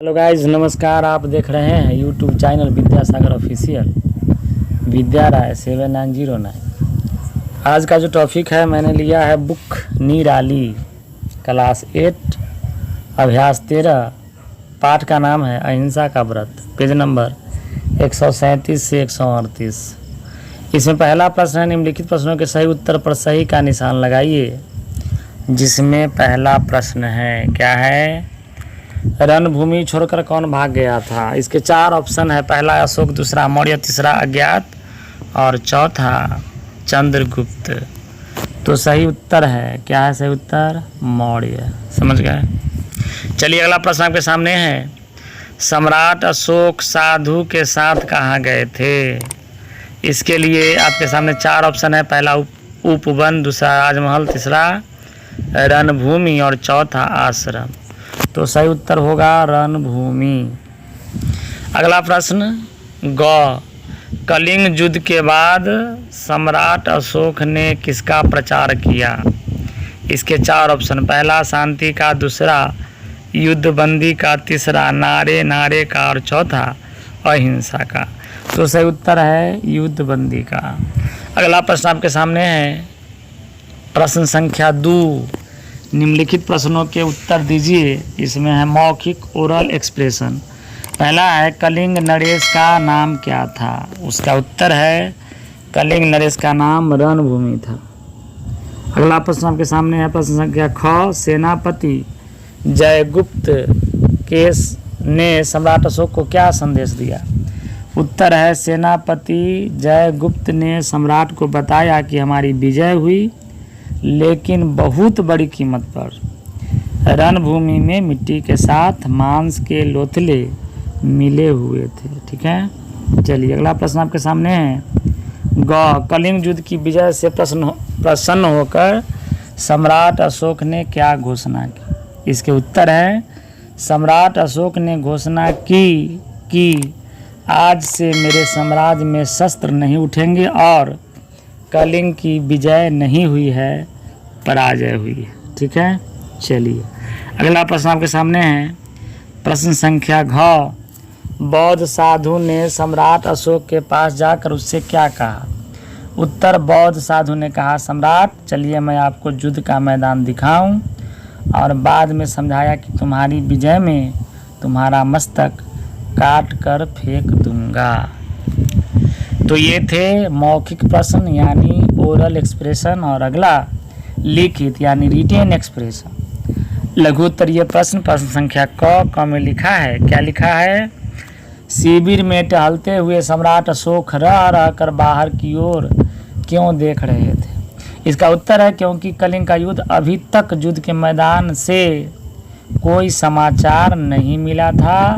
Hello guys, नमस्कार। आप देख रहे हैं यूट्यूब चैनल विद्यासागर ऑफिशियल, विद्या राय 7909। आज का जो टॉपिक है मैंने लिया है बुक निराली, क्लास 8, अभ्यास 13। पाठ का नाम है अहिंसा का व्रत, पेज नंबर 137 से 138। इसमें पहला प्रश्न है, निम्नलिखित प्रश्नों के सही उत्तर पर सही का निशान लगाइए। जिसमें पहला प्रश्न है, क्या है? रणभूमि छोड़कर कौन भाग गया था? इसके 4 ऑप्शन है। पहला अशोक, दूसरा मौर्य, तीसरा अज्ञात और चौथा चंद्रगुप्त। तो सही उत्तर है, क्या है सही उत्तर? मौर्य। समझ गए? चलिए अगला प्रश्न आपके सामने है। सम्राट अशोक साधु के साथ कहाँ गए थे? इसके लिए आपके सामने 4 ऑप्शन है। पहला उपवन, दूसरा राजमहल, तीसरा रणभूमि और चौथा आश्रम। तो सही उत्तर होगा रणभूमि। अगला प्रश्न, ग कलिंग युद्ध के बाद सम्राट अशोक ने किसका प्रचार किया? इसके 4 ऑप्शन। पहला शांति का, दूसरा युद्धबंदी का, तीसरा नारे नारे का और चौथा अहिंसा का। तो सही उत्तर है युद्धबंदी का। अगला प्रश्न आपके सामने है, प्रश्न संख्या 2। निम्नलिखित प्रश्नों के उत्तर दीजिए। इसमें है मौखिक ओरल एक्सप्रेशन। पहला है, कलिंग नरेश का नाम क्या था? उसका उत्तर है कलिंग नरेश का नाम रणभूमि था। अगला प्रश्न आपके सामने है, प्रश्न संख्या ख। सेनापति जयगुप्त ने सम्राट अशोक को क्या संदेश दिया? उत्तर है, सेनापति जयगुप्त ने सम्राट को बताया कि हमारी विजय हुई, लेकिन बहुत बड़ी कीमत पर। रणभूमि में मिट्टी के साथ मांस के लोथले मिले हुए थे। ठीक है, चलिए अगला प्रश्न आपके सामने है। ग कलिंग युद्ध की विजय से प्रसन्न होकर सम्राट अशोक ने क्या घोषणा की? इसके उत्तर है, सम्राट अशोक ने घोषणा की कि आज से मेरे साम्राज्य में शस्त्र नहीं उठेंगे और कलिंग की विजय नहीं हुई है, पराजय हुई है। ठीक है, चलिए अगला प्रश्न आपके सामने है, प्रश्न संख्या घ। बौद्ध साधु ने सम्राट अशोक के पास जाकर उससे क्या कहा? उत्तर, बौद्ध साधु ने कहा, सम्राट चलिए मैं आपको युद्ध का मैदान दिखाऊं, और बाद में समझाया कि तुम्हारी विजय में तुम्हारा मस्तक काट कर फेंक दूंगा। तो ये थे मौखिक प्रश्न यानी ओरल एक्सप्रेशन, और अगला लिखित यानी रिटेन एक्सप्रेशन। लघु उत्तरीय प्रश्न, प्रश्न संख्या क में लिखा है, क्या लिखा है? शिविर में टहलते हुए सम्राट अशोक रह रह कर बाहर की ओर क्यों देख रहे थे? इसका उत्तर है, क्योंकि कलिंग का युद्ध अभी तक युद्ध के मैदान से कोई समाचार नहीं मिला था।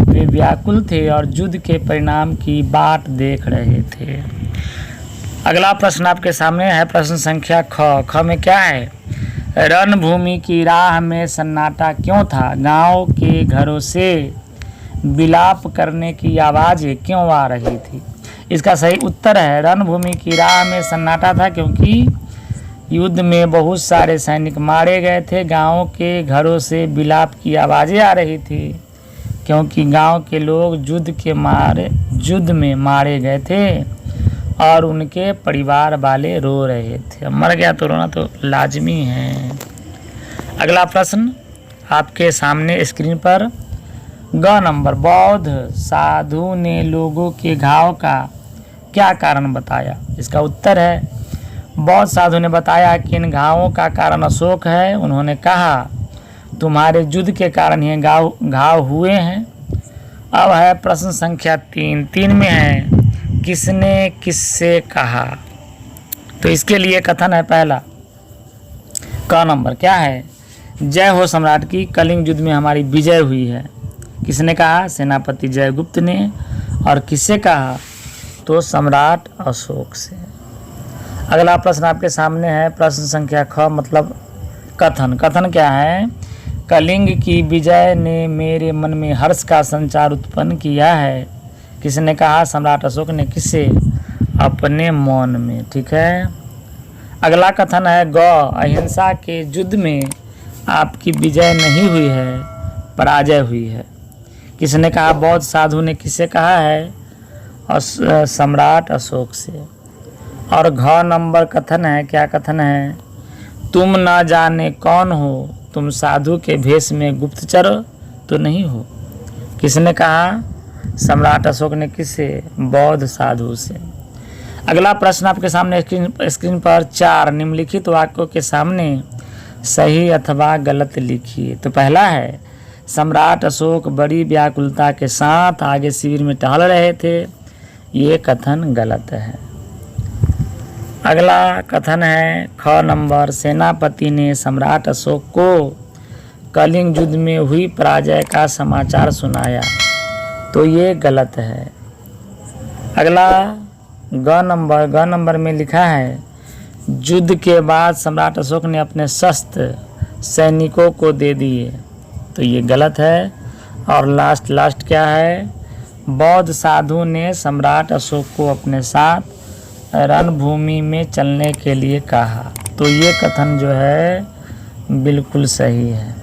वे व्याकुल थे और युद्ध के परिणाम की बाट देख रहे थे। अगला प्रश्न आपके सामने है, प्रश्न संख्या ख में क्या है? रणभूमि की राह में सन्नाटा क्यों था? गांव के घरों से विलाप करने की आवाज़ें क्यों आ रही थी? इसका सही उत्तर है, रणभूमि की राह में सन्नाटा था क्योंकि युद्ध में बहुत सारे सैनिक मारे गए थे। गांव के घरों से विलाप की आवाज़ें आ रही थी क्योंकि गांव के लोग युद्ध में मारे गए थे और उनके परिवार वाले रो रहे थे। मर गया तो रोना तो लाजमी है। अगला प्रश्न आपके सामने स्क्रीन पर, ग नंबर। बौद्ध साधु ने लोगों के घाव का क्या कारण बताया? इसका उत्तर है, बौद्ध साधु ने बताया कि इन घावों का कारण अशोक है। उन्होंने कहा, तुम्हारे युद्ध के कारण ये घाव हुए हैं। अब है प्रश्न संख्या 3 में है, किसने किससे कहा? तो इसके लिए कथन है, पहला क नंबर, क्या है? जय हो सम्राट की, कलिंग युद्ध में हमारी विजय हुई है। किसने कहा? सेनापति जयगुप्त ने। और किससे कहा? तो सम्राट अशोक से। अगला प्रश्न आपके सामने है, प्रश्न संख्या ख मतलब कथन क्या है? कलिंग की विजय ने मेरे मन में हर्ष का संचार उत्पन्न किया है। किसने कहा? सम्राट अशोक ने। किससे? अपने मौन में। ठीक है, अगला कथन है ग। अहिंसा के युद्ध में आपकी विजय नहीं हुई है, पराजय हुई है। किसने कहा? बौद्ध साधु ने। किससे कहा है? सम्राट अशोक से। और घ नंबर कथन है, क्या कथन है? तुम ना जाने कौन हो, तुम साधु के भेष में गुप्तचर तो नहीं हो। किसने कहा? सम्राट अशोक ने। किससे? बौद्ध साधु से। अगला प्रश्न आपके सामने स्क्रीन पर 4 निम्नलिखित वाक्यों के सामने सही अथवा गलत लिखिए। तो पहला है, सम्राट अशोक बड़ी व्याकुलता के साथ आगे शिविर में टहल रहे थे। ये कथन गलत है। अगला कथन है ख नंबर, सेनापति ने सम्राट अशोक को कलिंग युद्ध में हुई पराजय का समाचार सुनाया। तो ये गलत है। अगला ग नंबर में लिखा है, युद्ध के बाद सम्राट अशोक ने अपने शस्त्र सैनिकों को दे दिए। तो ये गलत है। और लास्ट क्या है? बौद्ध साधु ने सम्राट अशोक को अपने साथ रणभूमि में चलने के लिए कहा। तो ये कथन जो है बिल्कुल सही है।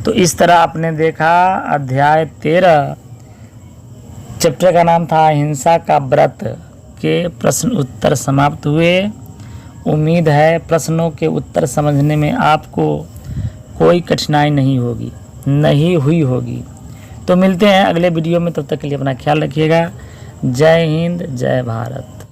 तो इस तरह आपने देखा अध्याय 13 चैप्टर का नाम था हिंसा का व्रत के प्रश्न उत्तर समाप्त हुए। उम्मीद है प्रश्नों के उत्तर समझने में आपको कोई कठिनाई नहीं हुई होगी। तो मिलते हैं अगले वीडियो में, तब तक के लिए अपना ख्याल रखिएगा। जय हिंद, जय भारत।